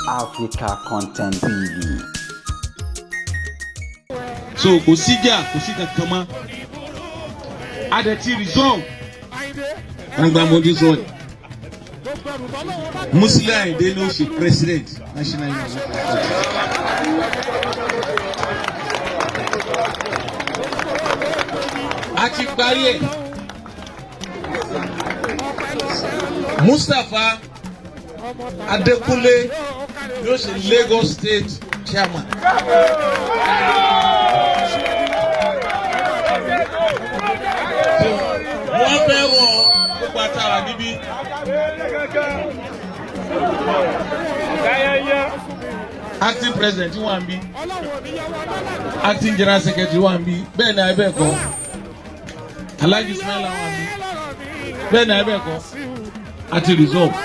Africa Content TV. So kusija kama adati resolve ngba modi so Muslim they know she president national union ati parí Mustafa Adekunle yóò ṣe Lagos State chairman. Wọ́n fẹ́ wọ gbogbo àtàrà níbí. Acting president wà ń bí. Acting general secretary wà ń bí. Bẹ́ẹ̀ ni abẹ́ kọ́. Alhaji Ismaila wà ń bí. Bẹ́ẹ̀ ni abẹ́ kọ́. Àti resolve.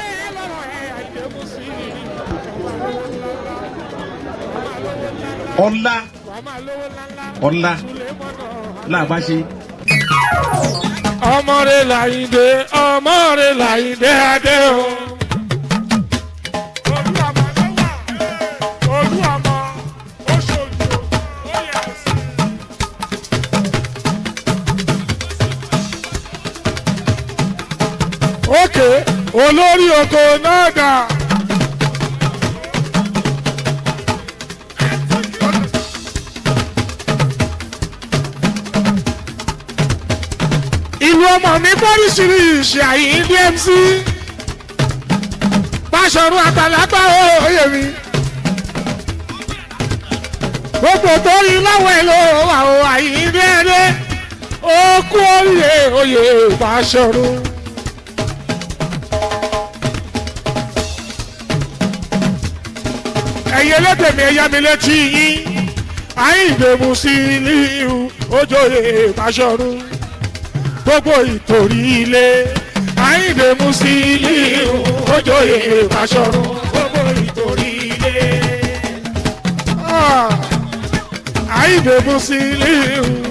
Ọlá làbáṣe. Ọmọ rẹ̀ Láyìndé adé o. Olúọmọ Oṣòdì ó yẹ sí. Ókè olórí oko náà dà. Ìlú ọmọ mi bọ́ríṣiríṣi Àyìndé MC Báṣọ̀run àgbàlagbà òye mi gbogbo torí lọ́wọ́ ẹ̀ ló wà ó Àyìndé ẹ̀dẹ́ ó kú oyè Báṣọ̀run. ẹ̀yin ẹlẹ́tẹ̀mí ẹ̀yà mi létí yín Àyìndé Musiliu ojóyè Báṣọ̀run gbogbo ìtòrí ilé Àyìndé Musiliu ojóyè Báṣọ̀run gbogbo ìtòrí ilé Àyìndé Musiliu.